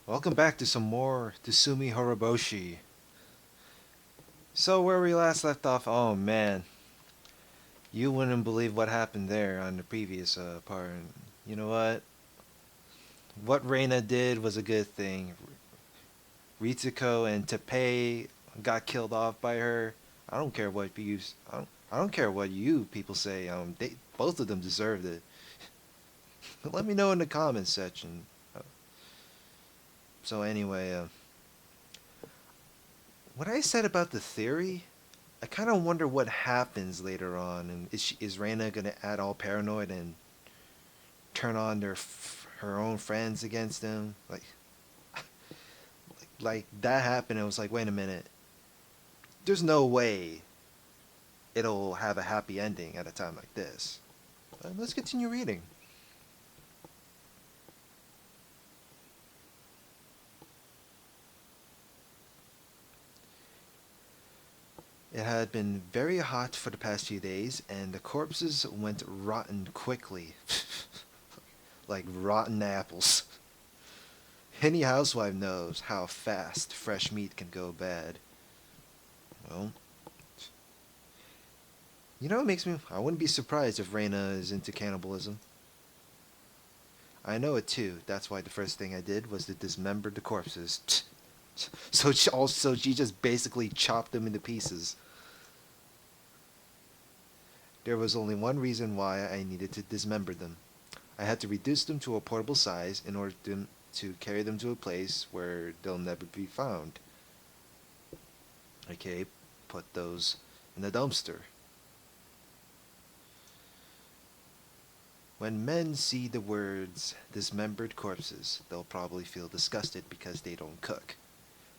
Welcome back to some more Tsumihoroboshi. So where we last left off, oh man, you wouldn't believe what happened there on the previous part. You know what? What Rena did was a good thing. Ritsuko and Teppei got killed off by her. I don't care what you I don't care what you people say. They both of them deserved it. Let me know in the comments section. Uh, So anyway, what I said about the theory, I kind of wonder what happens later on. And is Rena gonna act all paranoid and turn on her own friends against him? Like that happened. It was like, wait a minute. There's no way it'll have a happy ending at a time like this. Let's continue reading. It had been very hot for the past few days, and the corpses went rotten quickly, like rotten apples. Any housewife knows how fast fresh meat can go bad. Well, you know, it makes me. I wouldn't be surprised if Rena is into cannibalism. I know it too. That's why the first thing I did was to dismember the corpses. So she just basically chopped them into pieces. There was only one reason why I needed to dismember them. I had to reduce them to a portable size in order to carry them to a place where they'll never be found. Okay, put those in the dumpster. When men see the words dismembered corpses, they'll probably feel disgusted because they don't cook.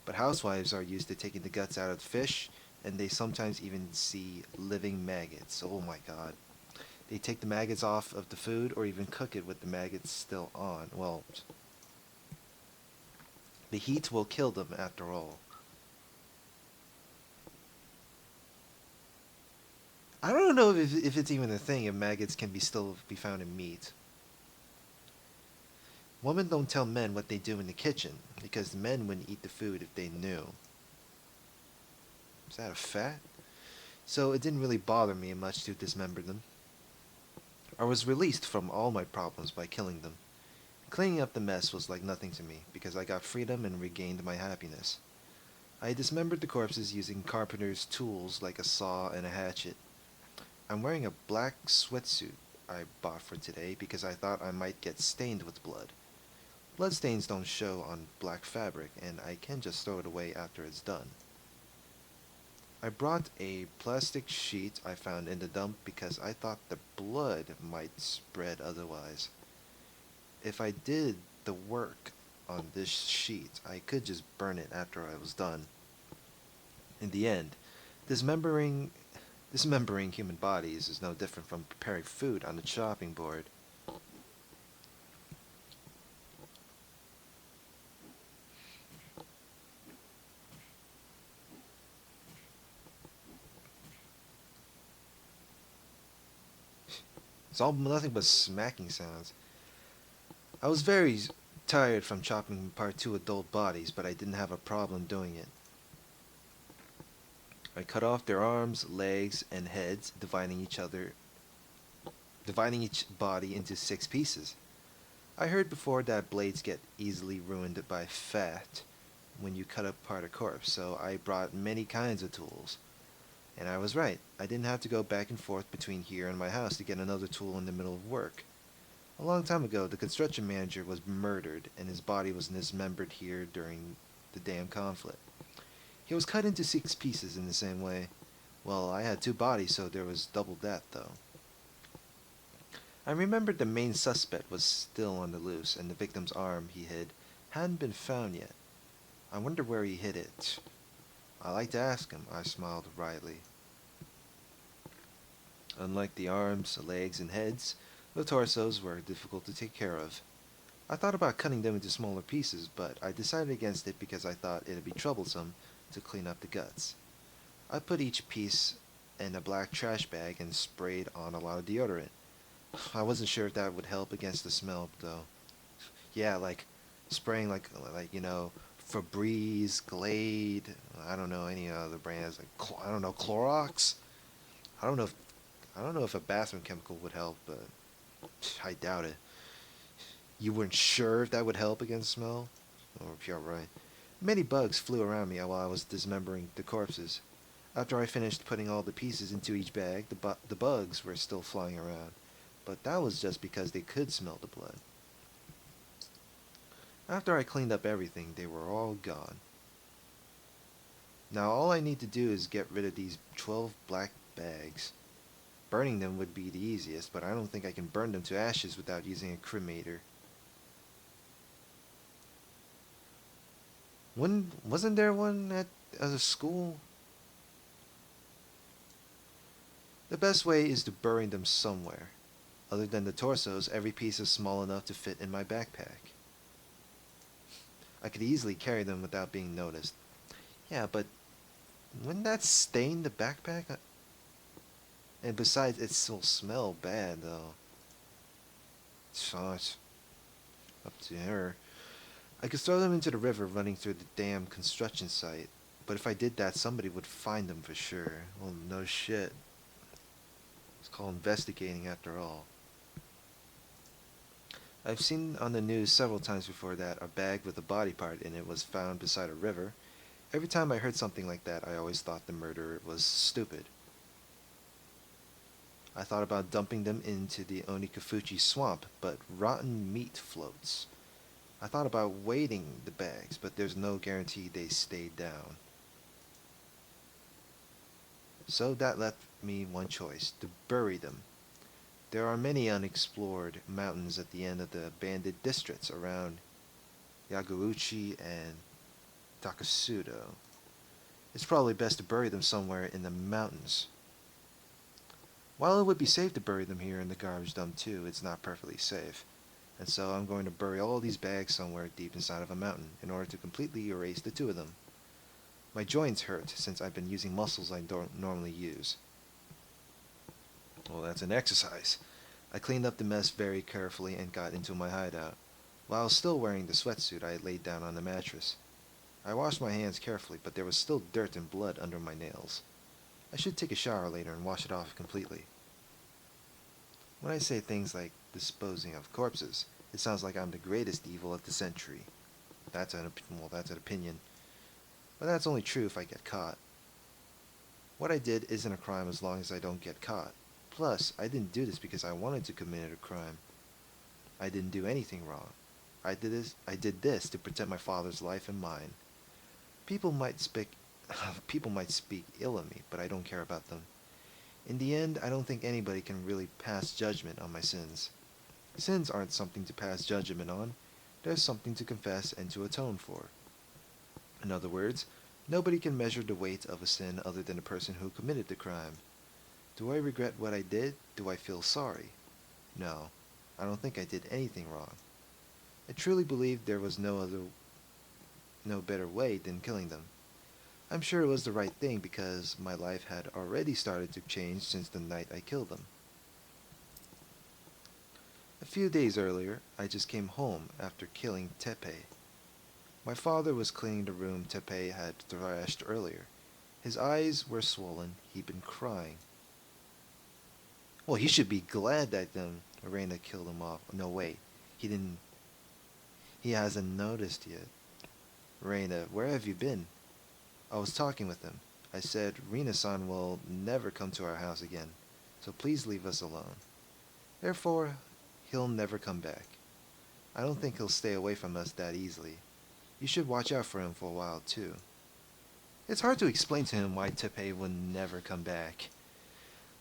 But housewives are used to taking the guts out of fish, and they sometimes even see living maggots. Oh my god. They take the maggots off of the food or even cook it with the maggots still on. Well, the heat will kill them after all. I don't know if it's even a thing if maggots can still be found in meat. Women don't tell men what they do in the kitchen because the men wouldn't eat the food if they knew. Is that a fact? So it didn't really bother me much to dismember them. I was released from all my problems by killing them. Cleaning up the mess was like nothing to me because I got freedom and regained my happiness. I dismembered the corpses using carpenter's tools like a saw and a hatchet. I'm wearing a black sweatsuit I bought for today because I thought I might get stained with blood. Bloodstains don't show on black fabric, and I can just throw it away after it's done. I brought a plastic sheet I found in the dump because I thought the blood might spread otherwise. If I did the work on this sheet, I could just burn it after I was done. In the end, dismembering dismembering human bodies is no different from preparing food on the chopping board. It's all nothing but smacking sounds. I was very tired from chopping apart two adult bodies, but I didn't have a problem doing it. I cut off their arms, legs, and heads, dividing each body into 6 pieces. I heard before that blades get easily ruined by fat when you cut apart a corpse, so I brought many kinds of tools. And I was right. I didn't have to go back and forth between here and my house to get another tool in the middle of work. A long time ago, the construction manager was murdered, and his body was dismembered here during the damn conflict. He was cut into 6 pieces in the same way. Well, I had 2 bodies, so there was double that, though. I remembered the main suspect was still on the loose, and the victim's arm he hid hadn't been found yet. I wonder where he hid it. I like to ask him, I smiled wryly. Unlike the arms, legs, and heads, the torsos were difficult to take care of. I thought about cutting them into smaller pieces, but I decided against it because I thought it'd be troublesome to clean up the guts. I put each piece in a black trash bag and sprayed on a lot of deodorant. I wasn't sure if that would help against the smell, though. Yeah, like spraying like Febreze, Glade. I don't know any other brands like I don't know Clorox. I don't know if I don't know if a bathroom chemical would help, but I doubt it. You weren't sure if that would help against smell? Or if you're right. Many bugs flew around me while I was dismembering the corpses. After I finished putting all the pieces into each bag, the bugs were still flying around. But that was just because they could smell the blood. After I cleaned up everything, they were all gone. Now all I need to do is get rid of these 12 black bags. Burning them would be the easiest, but I don't think I can burn them to ashes without using a cremator. Wasn't there one at a school? The best way is to bury them somewhere. Other than the torsos, every piece is small enough to fit in my backpack. I could easily carry them without being noticed. Yeah, but wouldn't that stain the backpack? And besides, it will smell bad, though. So it's up to her. I could throw them into the river running through the damn construction site. But if I did that, somebody would find them for sure. Well, no shit. It's called investigating after all. I've seen on the news several times before that a bag with a body part in it was found beside a river. Every time I heard something like that, I always thought the murderer was stupid. I thought about dumping them into the Onikafuchi swamp, but rotten meat floats. I thought about weighting the bags, but there's no guarantee they stayed down. So that left me one choice, to bury them. There are many unexplored mountains at the end of the abandoned districts around Higurashi and Takasudo. It's probably best to bury them somewhere in the mountains. While it would be safe to bury them here in the garbage dump too, it's not perfectly safe. And so I'm going to bury all these bags somewhere deep inside of a mountain in order to completely erase the two of them. My joints hurt since I've been using muscles I don't normally use. Well, that's an exercise. I cleaned up the mess very carefully and got into my hideout. While still wearing the sweatsuit, I laid down on the mattress. I washed my hands carefully, but there was still dirt and blood under my nails. I should take a shower later and wash it off completely. When I say things like disposing of corpses, it sounds like I'm the greatest evil of the century. That's an opinion. But that's only true if I get caught. What I did isn't a crime as long as I don't get caught. Plus, I didn't do this because I wanted to commit a crime. I didn't do anything wrong. I did this to protect my father's life and mine. People might speak ill of me, but I don't care about them. In the end, I don't think anybody can really pass judgment on my sins. Sins aren't something to pass judgment on. They're something to confess and to atone for. In other words, nobody can measure the weight of a sin other than the person who committed the crime. Do I regret what I did? Do I feel sorry? No, I don't think I did anything wrong. I truly believe there was no better way than killing them. I'm sure it was the right thing because my life had already started to change since the night I killed them. A few days earlier, I just came home after killing Teppei. My father was cleaning the room Teppei had thrashed earlier. His eyes were swollen. He'd been crying. Well, he should be glad that Rena killed him off. No, wait. He didn't. He hasn't noticed yet. Rena, where have you been? I was talking with him. I said, Rena-san will never come to our house again, so please leave us alone. Therefore, he'll never come back. I don't think he'll stay away from us that easily. You should watch out for him for a while, too. It's hard to explain to him why Teppei will never come back.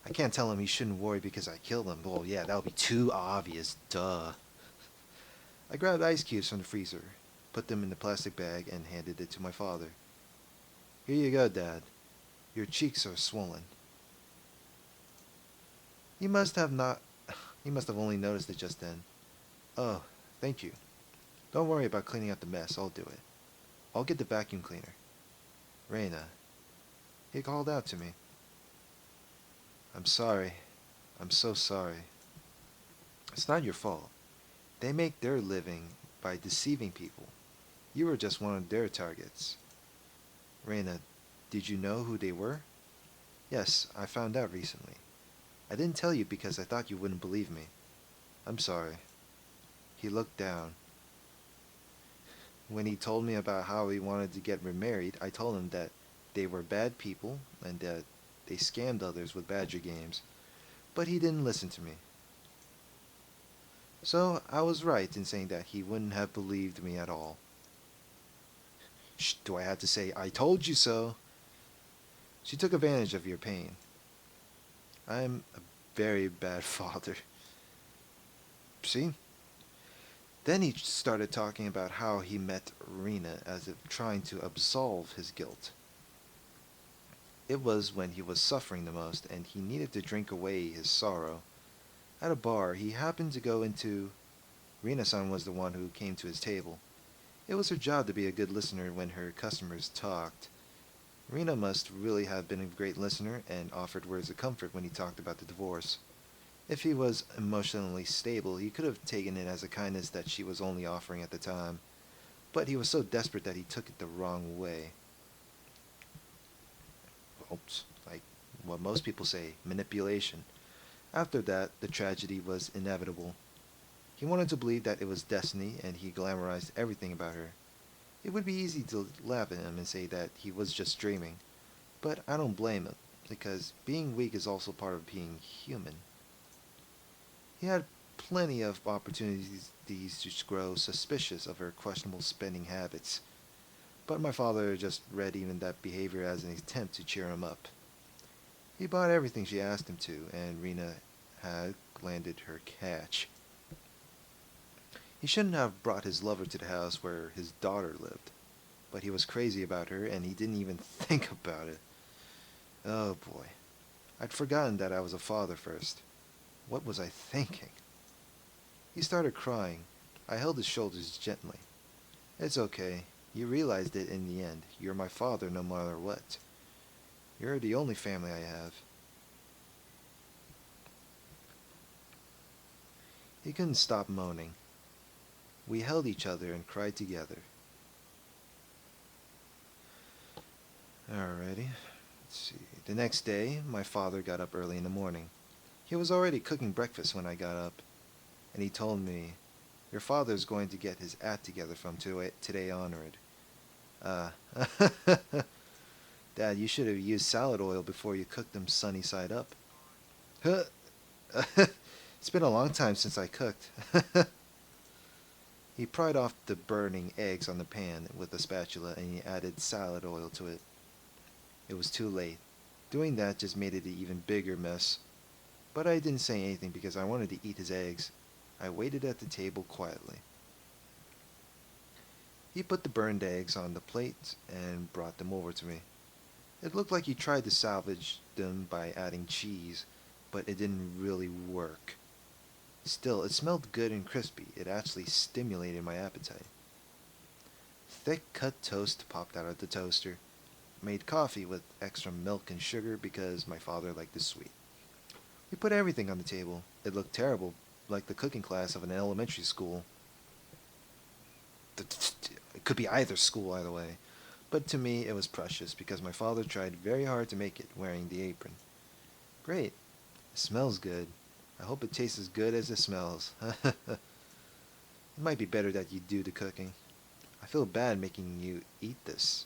I can't tell him he shouldn't worry because I killed him. Well, yeah, that would be too obvious, duh. I grabbed ice cubes from the freezer, put them in the plastic bag, and handed it to my father. Here you go, Dad. Your cheeks are swollen. He must have only noticed it just then. Oh, thank you. Don't worry about cleaning up the mess, I'll do it. I'll get the vacuum cleaner. Rena. He called out to me. I'm sorry. I'm so sorry. It's not your fault. They make their living by deceiving people. You were just one of their targets. Rena, did you know who they were? Yes, I found out recently. I didn't tell you because I thought you wouldn't believe me. I'm sorry. He looked down. When he told me about how he wanted to get remarried, I told him that they were bad people and that they scammed others with badger games. But he didn't listen to me. So I was right in saying that he wouldn't have believed me at all. Shh, do I have to say, I told you so? She took advantage of your pain. I'm a very bad father. See? Then he started talking about how he met Rena as if trying to absolve his guilt. It was when he was suffering the most and he needed to drink away his sorrow. At a bar, he happened to go into... Rena-san was the one who came to his table. It was her job to be a good listener when her customers talked. Rena must really have been a great listener and offered words of comfort when he talked about the divorce. If he was emotionally stable, he could have taken it as a kindness that she was only offering at the time, but he was so desperate that he took it the wrong way. Oops, like what most people say, manipulation. After that, the tragedy was inevitable. He wanted to believe that it was destiny, and he glamorized everything about her. It would be easy to laugh at him and say that he was just dreaming, but I don't blame him, because being weak is also part of being human. He had plenty of opportunities to grow suspicious of her questionable spending habits, but my father just read even that behavior as an attempt to cheer him up. He bought everything she asked him to, and Rena had landed her catch. He shouldn't have brought his lover to the house where his daughter lived, but he was crazy about her and he didn't even think about it. Oh boy. I'd forgotten that I was a father first. What was I thinking? He started crying. I held his shoulders gently. It's okay. You realized it in the end. You're my father no matter what. You're the only family I have. He couldn't stop moaning. We held each other and cried together. Alrighty. Let's see. The next day, my father got up early in the morning. He was already cooking breakfast when I got up, and he told me, your father's going to get his act together from today onward. Uh, Dad, you should have used salad oil before you cooked them sunny side up. Huh? It's been a long time since I cooked. He pried off the burning eggs on the pan with a spatula and he added salad oil to it. It was too late. Doing that just made it an even bigger mess. But I didn't say anything because I wanted to eat his eggs. I waited at the table quietly. He put the burned eggs on the plate and brought them over to me. It looked like he tried to salvage them by adding cheese, but it didn't really work. Still, it smelled good and crispy. It actually stimulated my appetite. Thick cut toast popped out of the toaster. Made coffee with extra milk and sugar because my father liked it sweet. We put everything on the table. It looked terrible, like the cooking class of an elementary school. It could be either school, either way. But to me, it was precious because my father tried very hard to make it wearing the apron. Great. It smells good. I hope it tastes as good as it smells. It might be better that you do the cooking. I feel bad making you eat this.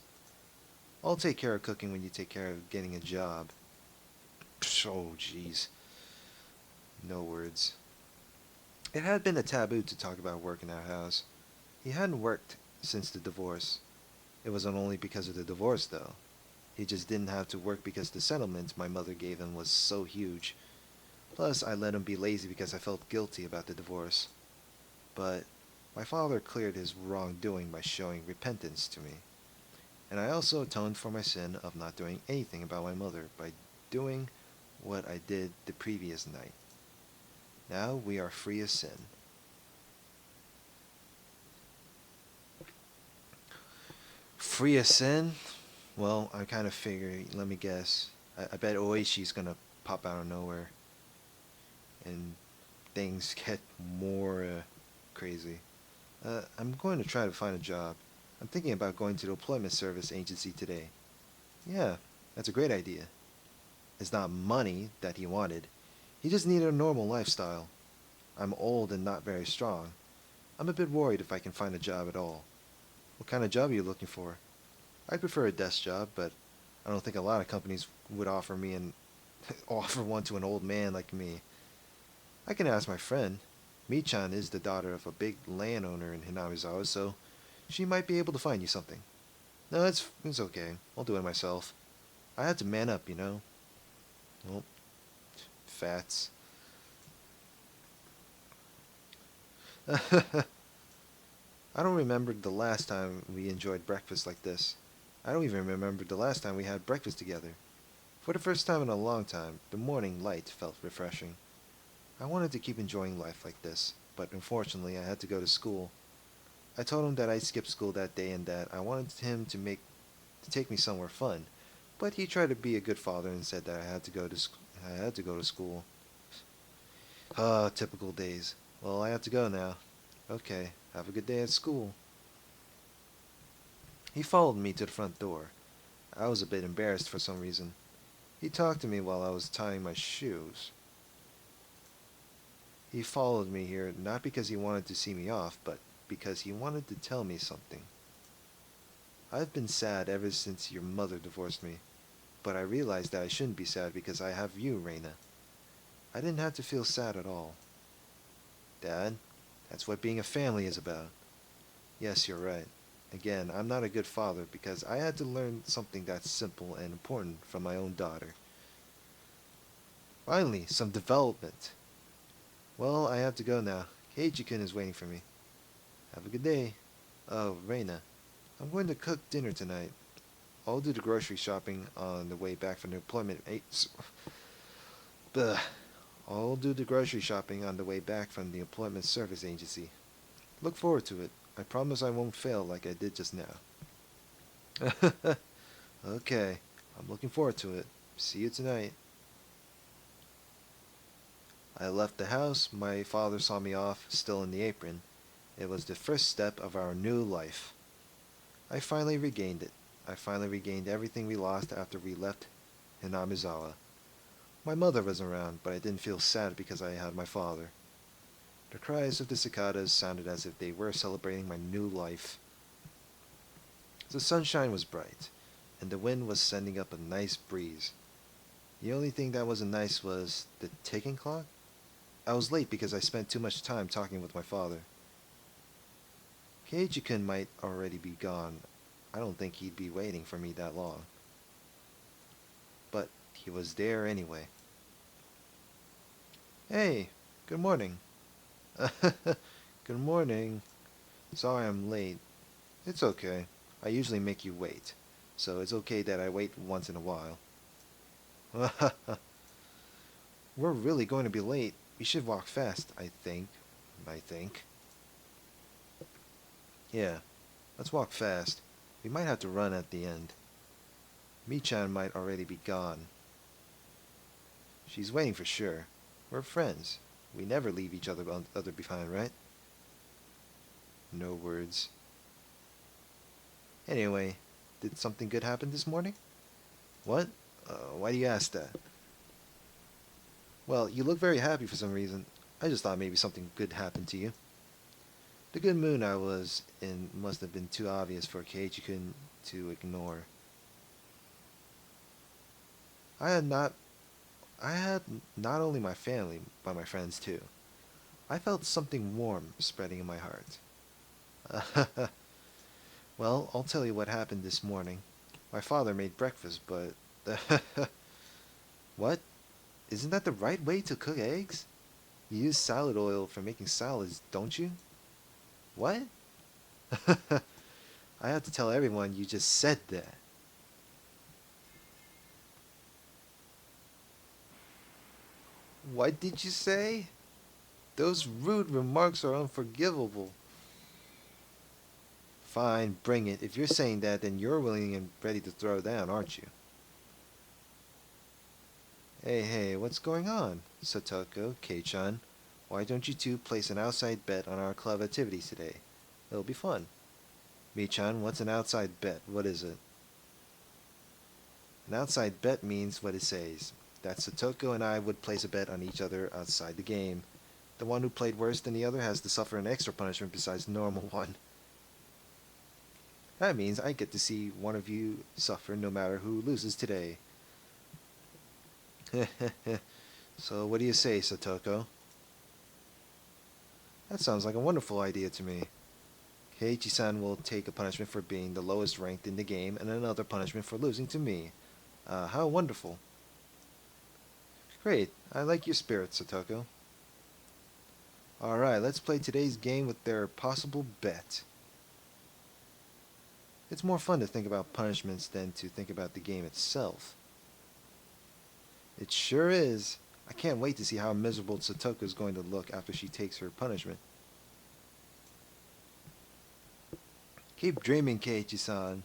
I'll take care of cooking when you take care of getting a job. Oh, jeez. No words. It had been a taboo to talk about work in our house. He hadn't worked since the divorce. It wasn't only because of the divorce, though. He just didn't have to work because the settlement my mother gave him was so huge. Plus, I let him be lazy because I felt guilty about the divorce. But my father cleared his wrongdoing by showing repentance to me. And I also atoned for my sin of not doing anything about my mother by doing what I did the previous night. Now we are free of sin. Free of sin? Well, I kind of figured, let me guess. I bet Oishi's gonna pop out of nowhere. And things get more crazy. I'm going to try to find a job. I'm thinking about going to the employment service agency today. Yeah, that's a great idea. It's not money that he wanted. He just needed a normal lifestyle. I'm old and not very strong. I'm a bit worried if I can find a job at all. What kind of job are you looking for? I'd prefer a desk job, but I don't think a lot of companies would offer me an offer one to an old man like me. I can ask my friend. Mi-chan is the daughter of a big landowner in Hinamizawa, so she might be able to find you something. No, it's okay. I'll do it myself. I had to man up, you know. Well, fats. I don't remember the last time we enjoyed breakfast like this. I don't even remember the last time we had breakfast together. For the first time in a long time, the morning light felt refreshing. I wanted to keep enjoying life like this, but unfortunately I had to go to school. I told him that I'd skip school that day and that I wanted him to take me somewhere fun, but he tried to be a good father and said that I had to go to school. Ah, typical days. Well, I have to go now. Okay, have a good day at school. He followed me to the front door. I was a bit embarrassed for some reason. He talked to me while I was tying my shoes. He followed me here not because he wanted to see me off, but because he wanted to tell me something. I've been sad ever since your mother divorced me, but I realized that I shouldn't be sad because I have you, Rena. I didn't have to feel sad at all. Dad, that's what being a family is about. Yes, you're right. Again, I'm not a good father because I had to learn something that's simple and important from my own daughter. Finally, some development. Well, I have to go now. Keiji-kun is waiting for me. Have a good day. Oh, Reina, I'm going to cook dinner tonight. I'll do the grocery shopping on the way back from the employment. Bleh. I'll do the grocery shopping on the way back from the employment service agency. Look forward to it. I promise I won't fail like I did just now. Okay, I'm looking forward to it. See you tonight. I left the house. My father saw me off, still in the apron. It was the first step of our new life. I finally regained it. I finally regained everything we lost after we left Hinamizawa. My mother was around, but I didn't feel sad because I had my father. The cries of the cicadas sounded as if they were celebrating my new life. The sunshine was bright, and the wind was sending up a nice breeze. The only thing that wasn't nice was the ticking clock. I was late because I spent too much time talking with my father. Keiji-kun might already be gone. I don't think he'd be waiting for me that long. But he was there anyway. Hey, good morning. Good morning. Sorry I'm late. It's okay. I usually make you wait, so it's okay that I wait once in a while. We're really going to be late. We should walk fast, I think. I think. Yeah, let's walk fast. We might have to run at the end. Mi-chan might already be gone. She's waiting for sure. We're friends. We never leave each other behind, right? No words. Anyway, did something good happen this morning? What? Why do you ask that? Well, you look very happy for some reason. I just thought maybe something good happened to you. The good mood I was in must have been too obvious for Keiji-kun to ignore. I had not I had not only my family, but my friends too. I felt something warm spreading in my heart. Well, I'll tell you what happened this morning. My father made breakfast, but... What? Isn't that the right way to cook eggs? You use salad oil for making salads, don't you? What? I have to tell everyone you just said that. What did you say? Those rude remarks are unforgivable. Fine, bring it. If you're saying that, then you're willing and ready to throw down, aren't you? Hey, what's going on? Satoko, Kei-chan, why don't you two place an outside bet on our club activities today? It'll be fun. Mi-chan, what's an outside bet? What is it? An outside bet means what it says. That Satoko and I would place a bet on each other outside the game. The one who played worse than the other has to suffer an extra punishment besides the normal one. That means I get to see one of you suffer no matter who loses today. So what do you say, Satoko? That sounds like a wonderful idea to me. Keiichi-san will take a punishment for being the lowest ranked in the game and another punishment for losing to me. How wonderful. Great, I like your spirit, Satoko. Alright, let's play today's game with their possible bet. It's more fun to think about punishments than to think about the game itself. It sure is. I can't wait to see how miserable Satoko is going to look after she takes her punishment. Keep dreaming, Keiichi-san.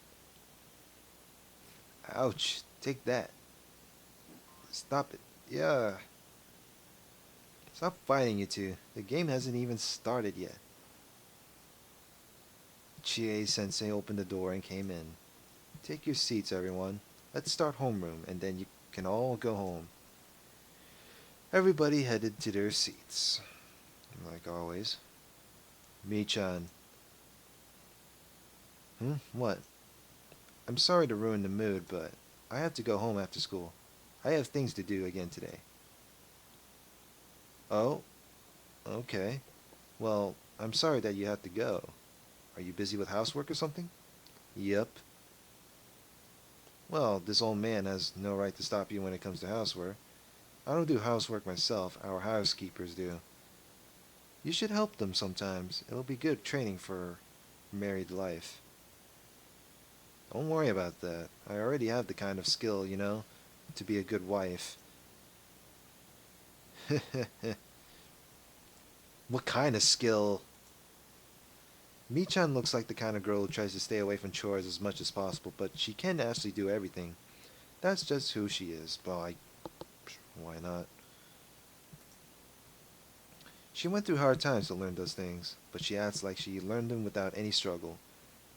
Ouch, take that. Stop it. Yeah. Stop fighting, you two. The game hasn't even started yet. Chie-sensei opened the door and came in. Take your seats, everyone. Let's start homeroom, and then you can all go home. Everybody headed to their seats. Like always. Mi-chan. What? I'm sorry to ruin the mood, but I have to go home after school. I have things to do again today. Oh? Okay. Well, I'm sorry that you have to go. Are you busy with housework or something? Yep. Well, this old man has no right to stop you when it comes to housework. I don't do housework myself, our housekeepers do. You should help them sometimes. It'll be good training for married life. Don't worry about that. I already have the kind of skill, you know, to be a good wife. What kind of skill? Mi-chan looks like the kind of girl who tries to stay away from chores as much as possible, but she can actually do everything. That's just who she is. Well, why not? She went through hard times to learn those things, but she acts like she learned them without any struggle.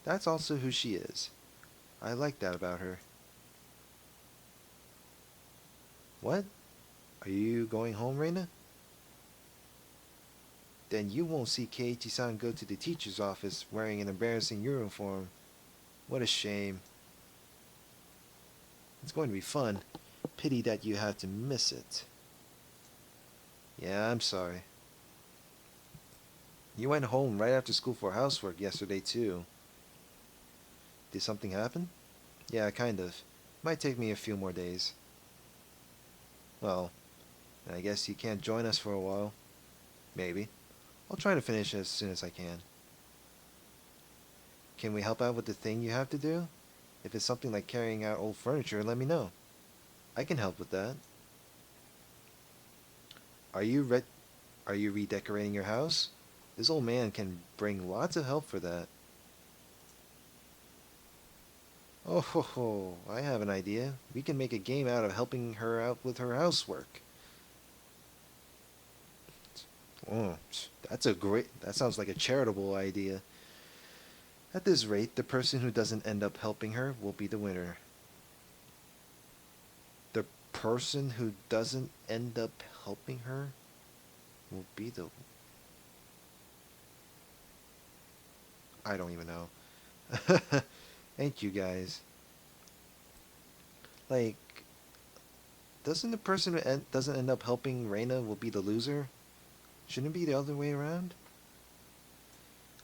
That's also who she is. I like that about her. What? Are you going home, Rena? Then you won't see Keiichi-san go to the teacher's office wearing an embarrassing uniform. What a shame. It's going to be fun. Pity that you had to miss it. Yeah, I'm sorry. You went home right after school for housework yesterday, too. Did something happen? Yeah, kind of. Might take me a few more days. Well, I guess you can't join us for a while. Maybe. I'll try to finish as soon as I can. Can we help out with the thing you have to do? If it's something like carrying out old furniture, let me know. I can help with that. Are you redecorating your house? This old man can bring lots of help for that. Oh ho ho, I have an idea. We can make a game out of helping her out with her housework. Oh, that sounds like a charitable idea. At this rate, the person who doesn't end up helping her will be the winner. The person who doesn't end up helping her will be the... I don't even know. Thank you, guys. Like, doesn't the person who doesn't end up helping Rena will be the loser? Shouldn't it be the other way around?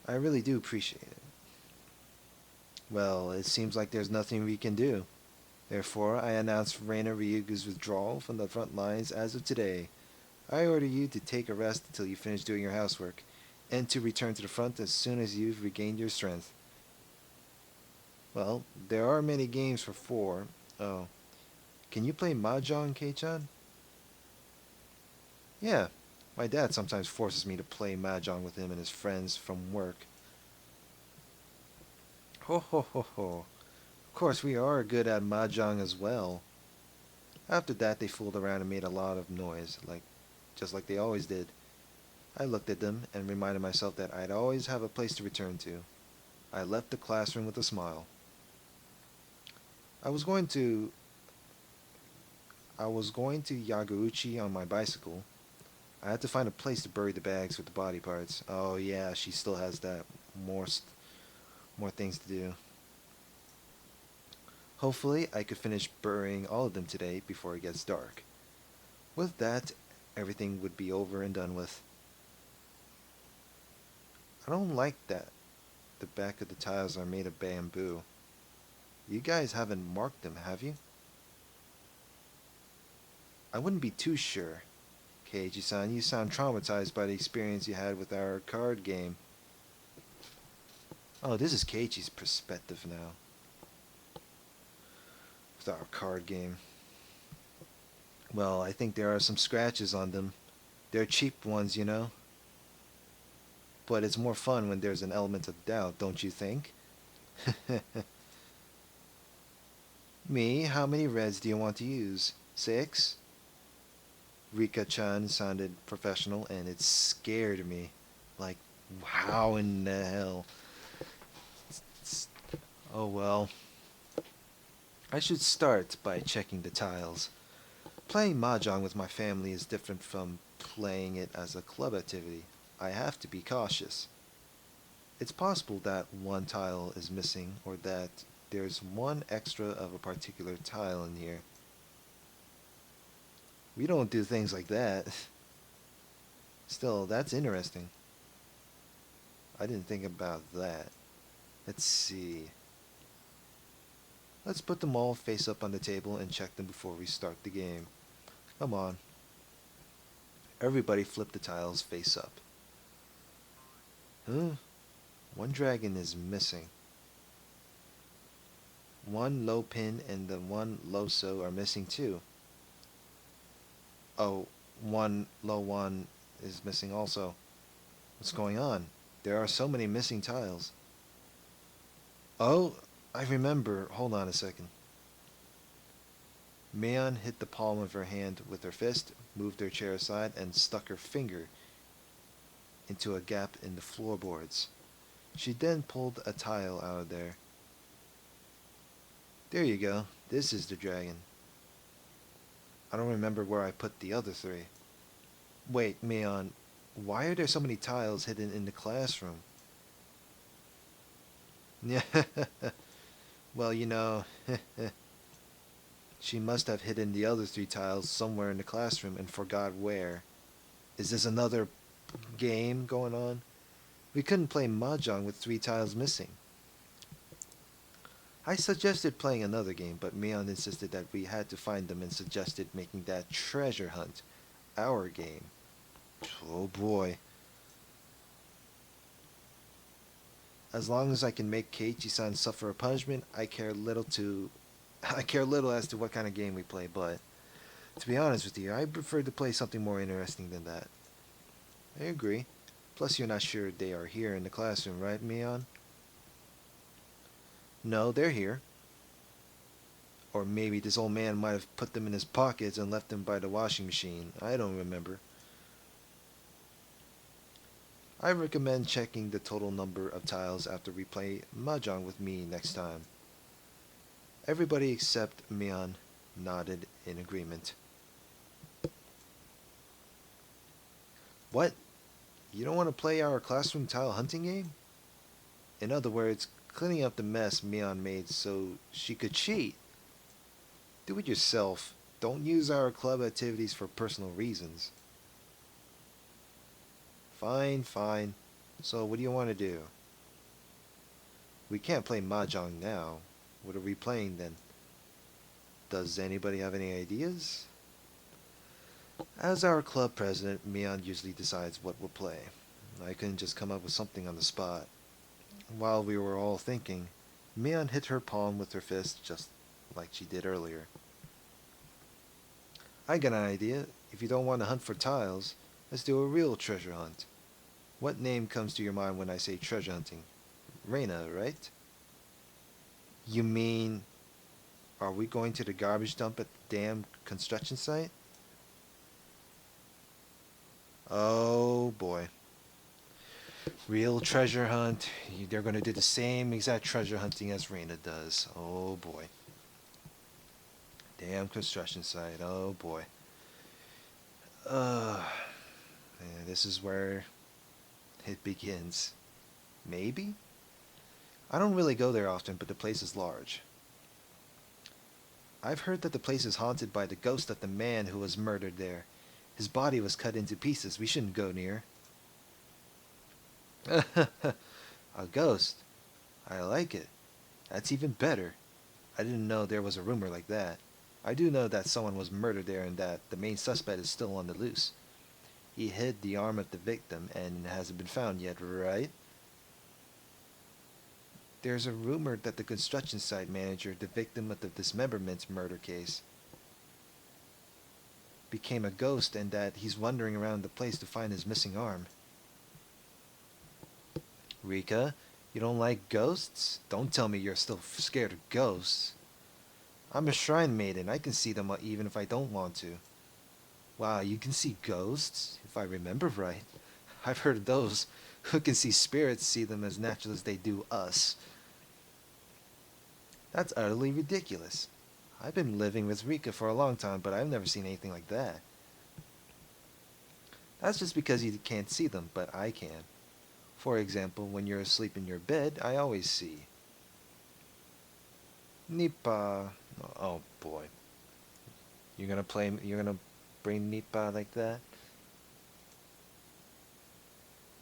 I really do appreciate it. Well, it seems like there's nothing we can do. Therefore, I announce Rena Ryugu's withdrawal from the front lines as of today. I order you to take a rest until you finish doing your housework, and to return to the front as soon as you've regained your strength. Well, there are many games for 4. Oh. Can you play Mahjong, Kei-chan? Yeah. My dad sometimes forces me to play Mahjong with him and his friends from work. Ho ho ho ho. Of course, we are good at Mahjong as well. After that, they fooled around and made a lot of noise, just like they always did. I looked at them and reminded myself that I'd always have a place to return to. I left the classroom with a smile. I was going to I was going to Yagauchi on my bicycle. I had to find a place to bury the bags with the body parts. Oh yeah, she still has that. More more things to do. Hopefully, I could finish burying all of them today before it gets dark. With that, everything would be over and done with. I don't like that. The back of the tiles are made of bamboo. You guys haven't marked them, have you? I wouldn't be too sure. Keiichi-san, you sound traumatized by the experience you had with our card game. Oh, this is Keiichi's perspective now. With our card game. Well, I think there are some scratches on them. They're cheap ones, you know. But it's more fun when there's an element of doubt, don't you think? Me, how many reds do you want to use? 6? Rika-chan sounded professional and it scared me. Like, how in the hell? Oh well. I should start by checking the tiles. Playing mahjong with my family is different from playing it as a club activity. I have to be cautious. It's possible that one tile is missing or that there's one extra of a particular tile in here. We don't do things like that. Still, that's interesting. I didn't think about that. Let's see. Let's put them all face up on the table and check them before we start the game. Come on. Everybody flip the tiles face up. Huh? One dragon is missing. One low pin and the one low so are missing too. Oh, one low one is missing also. What's going on? There are so many missing tiles. Oh, I remember. Hold on a second. Mion hit the palm of her hand with her fist, moved her chair aside, and stuck her finger into a gap in the floorboards. She then pulled a tile out of there. There you go. This is the dragon. I don't remember where I put the other 3. Wait, Mion, why are there so many tiles hidden in the classroom? Yeah, well, you know, she must have hidden the other 3 tiles somewhere in the classroom and forgot where. Is this another game going on? We couldn't play mahjong with 3 tiles missing. I suggested playing another game, but Mion insisted that we had to find them and suggested making that treasure hunt our game. Oh boy. As long as I can make Keiichi-san suffer a punishment, I care little as to what kind of game we play, but to be honest with you, I prefer to play something more interesting than that. I agree. Plus you're not sure they are here in the classroom, right, Mion? No, they're here. Or maybe this old man might have put them in his pockets and left them by the washing machine. I don't remember. I recommend checking the total number of tiles after we play mahjong with me next time. Everybody except Mion nodded in agreement. What? You don't want to play our classroom tile hunting game? In other words, cleaning up the mess Mion made so she could cheat. Do it yourself. Don't use our club activities for personal reasons. Fine, fine. So what do you want to do? We can't play mahjong now. What are we playing then? Does anybody have any ideas? As our club president, Mion usually decides what we'll play. I couldn't just come up with something on the spot. While we were all thinking, Mion hit her palm with her fist just like she did earlier. I got an idea. If you don't want to hunt for tiles, let's do a real treasure hunt. What name comes to your mind when I say treasure hunting? Rena, right? You mean, are we going to the garbage dump at the damn construction site? Oh boy. Real treasure hunt. They're gonna do the same exact treasure hunting as Rena does. Oh boy. Damn construction site. Oh boy. Uh, man, this is where it begins. Maybe? I don't really go there often, but the place is large. I've heard that the place is haunted by the ghost of the man who was murdered there. His body was cut into pieces. We shouldn't go near. A ghost. I like it. That's even better. I didn't know there was a rumor like that. I do know that someone was murdered there and that the main suspect is still on the loose. He hid the arm of the victim and hasn't been found yet, right? There's a rumor that the construction site manager, the victim of the dismemberment murder case, became a ghost and that he's wandering around the place to find his missing arm. Rika, you don't like ghosts? Don't tell me you're still scared of ghosts. I'm a shrine maiden. I can see them even if I don't want to. Wow, you can see ghosts? If I remember right. I've heard of those who can see spirits see them as natural as they do us. That's utterly ridiculous. I've been living with Rika for a long time, but I've never seen anything like that. That's just because you can't see them, but I can. For example, when you're asleep in your bed, I always see. Nipa. Oh boy. You're gonna bring Nipa like that?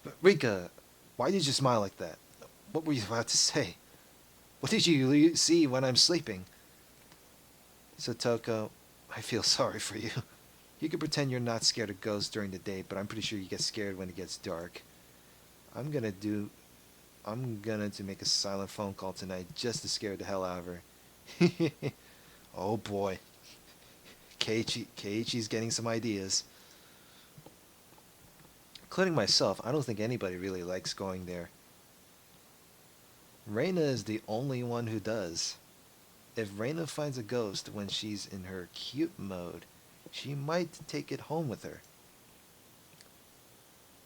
But Rika, why did you smile like that? What were you about to say? What did you see when I'm sleeping? Satoko, I feel sorry for you. You can pretend you're not scared of ghosts during the day, but I'm pretty sure you get scared when it gets dark. I'm gonna to make a silent phone call tonight just to scare the hell out of her. Oh boy. Keiichi's getting some ideas. Including myself, I don't think anybody really likes going there. Rena is the only one who does. If Rena finds a ghost when she's in her cute mode, she might take it home with her.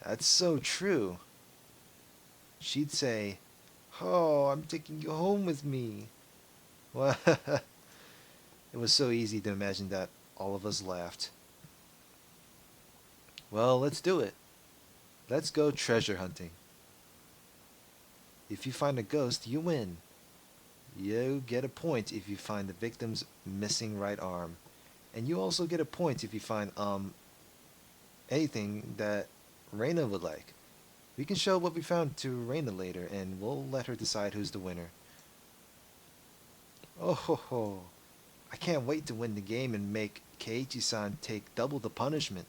That's so true. She'd say, "Oh, I'm taking you home with me." Well, it was so easy to imagine that all of us laughed. Well, let's do it. Let's go treasure hunting. If you find a ghost, you win. You get a point if you find the victim's missing right arm. And you also get a point if you find anything that Rena would like. We can show what we found to Rena later and we'll let her decide who's the winner. Oh ho ho. I can't wait to win the game and make Keiichi-san take double the punishment.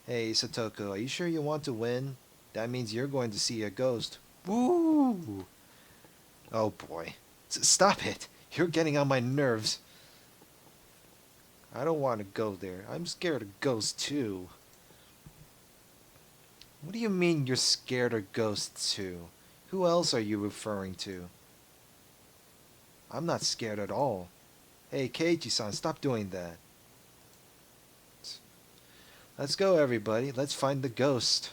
Hey Satoko, are you sure you want to win? That means you're going to see a ghost. Woo! Oh boy. Stop it! You're getting on my nerves. I don't want to go there. I'm scared of ghosts too. What do you mean you're scared of ghosts too? Who else are you referring to? I'm not scared at all. Hey, Keiichi-san, stop doing that. Let's go, everybody. Let's find the ghost.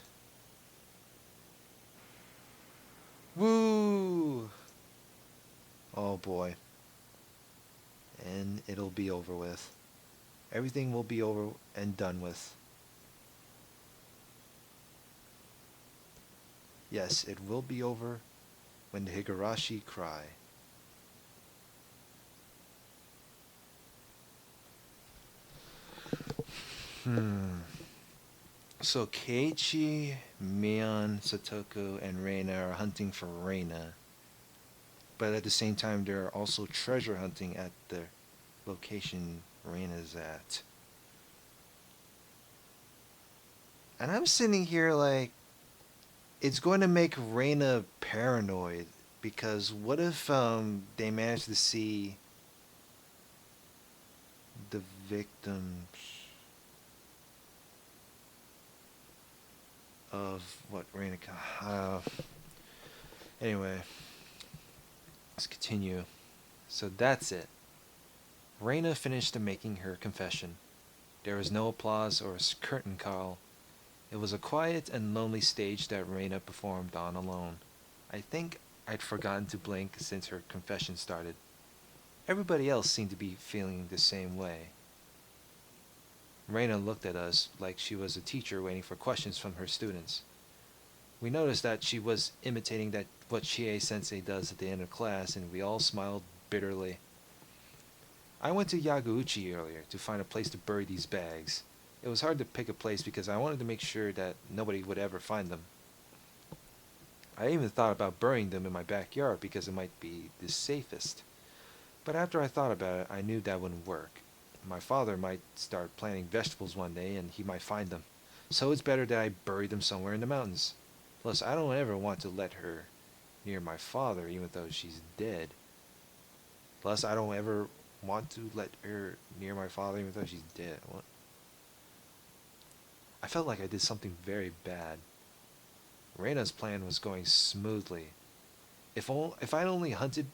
Woo! Oh boy. And it'll be over with. Everything will be over and done with. Yes, it will be over when the Higurashi cry. So Keiichi, Mion, Satoko, and Rena are hunting for Rena. But at the same time, they're also treasure hunting at the location Rena's at. And I'm sitting here like, it's going to make Rena paranoid. Because what if they manage to see the victims of what Rena... anyway, let's continue. So that's it. Rena finished making her confession. There was no applause or curtain call. It was a quiet and lonely stage that Rena performed on alone. I think I'd forgotten to blink since her confession started. Everybody else seemed to be feeling the same way. Rena looked at us like she was a teacher waiting for questions from her students. We noticed that she was imitating that what Chie Sensei does at the end of class, and we all smiled bitterly. I went to Yaguchi earlier to find a place to bury these bags. It was hard to pick a place because I wanted to make sure that nobody would ever find them. I even thought about burying them in my backyard because it might be the safest. But after I thought about it, I knew that wouldn't work. My father might start planting vegetables one day and he might find them. So it's better that I bury them somewhere in the mountains. Plus, I don't ever want to let her near my father even though she's dead. Plus, I don't ever want to let her near my father even though she's dead. What? I felt like I did something very bad. Reina's plan was going smoothly. If I'd only hunted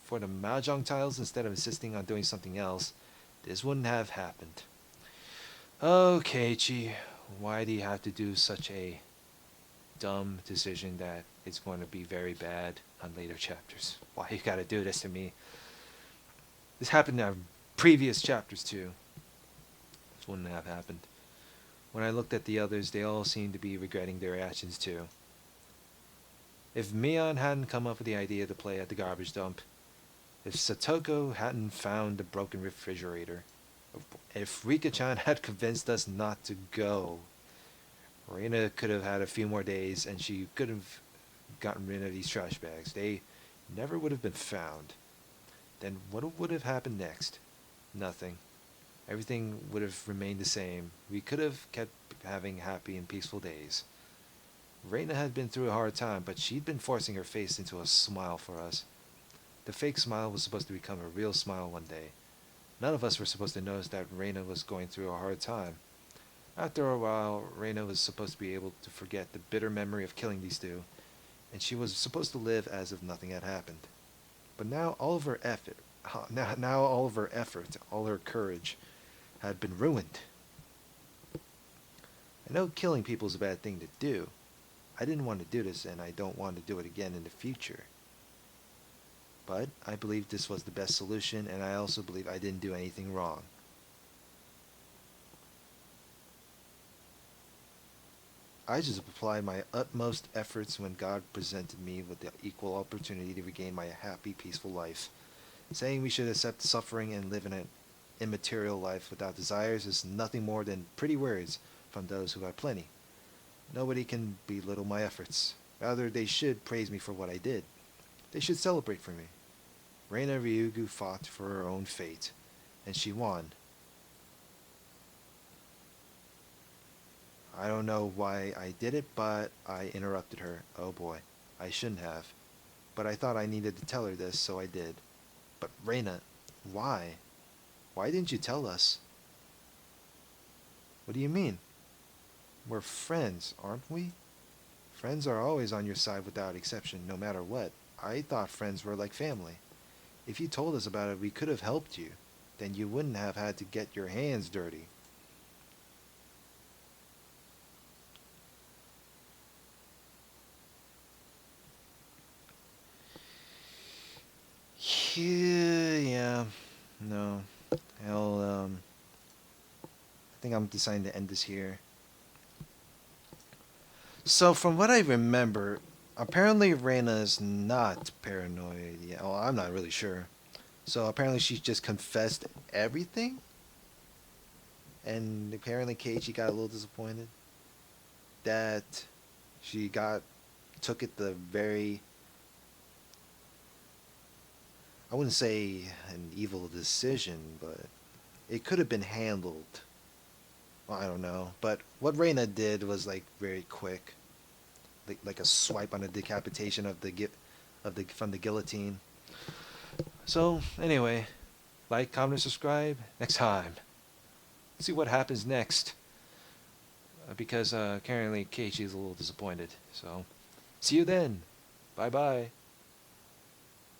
for the mahjong tiles instead of insisting on doing something else, this wouldn't have happened. Oh, Keiichi, why do you have to do such a dumb decision that it's going to be very bad on later chapters? Why you gotta do this to me? This happened in our previous chapters too. This wouldn't have happened. When I looked at the others, they all seemed to be regretting their actions too. If Mion hadn't come up with the idea to play at the garbage dump, if Satoko hadn't found the broken refrigerator, if Rika-chan had convinced us not to go, Rena could have had a few more days and she could have gotten rid of these trash bags. They never would have been found. Then what would have happened next? Nothing. Everything would have remained the same. We could have kept having happy and peaceful days. Rena had been through a hard time, but she'd been forcing her face into a smile for us. The fake smile was supposed to become a real smile one day. None of us were supposed to notice that Rena was going through a hard time. After a while, Rena was supposed to be able to forget the bitter memory of killing these two, and she was supposed to live as if nothing had happened. But now all of her effort, all her courage, had been ruined. I know killing people is a bad thing to do. I didn't want to do this, and I don't want to do it again in the future. But I believe this was the best solution, and I also believe I didn't do anything wrong. I just applied my utmost efforts when God presented me with the equal opportunity to regain my happy, peaceful life. Saying we should accept suffering and live in an immaterial life without desires is nothing more than pretty words from those who have plenty. Nobody can belittle my efforts. Rather, they should praise me for what I did. They should celebrate for me. Reina Ryugu fought for her own fate, and she won. I don't know why I did it, but I interrupted her. Oh boy, I shouldn't have. But I thought I needed to tell her this, so I did. But Reina, why? Why didn't you tell us? What do you mean? We're friends, aren't we? Friends are always on your side without exception, no matter what. I thought friends were like family. If you told us about it, we could have helped you. Then you wouldn't have had to get your hands dirty. Yeah, no. I think I'm deciding to end this here. So, from what I remember, apparently Rena is not paranoid. Yeah, well, I'm not really sure. So, apparently she just confessed everything? And apparently Keiichi got a little disappointed that she took it the very, I wouldn't say an evil decision, but it could have been handled. Well, I don't know. But what Reina did was like very quick, like a swipe on the decapitation of the from the guillotine. So anyway, like, comment, and subscribe. Next time, let's see what happens next. Because currently Keiichi is a little disappointed. So see you then. Bye bye.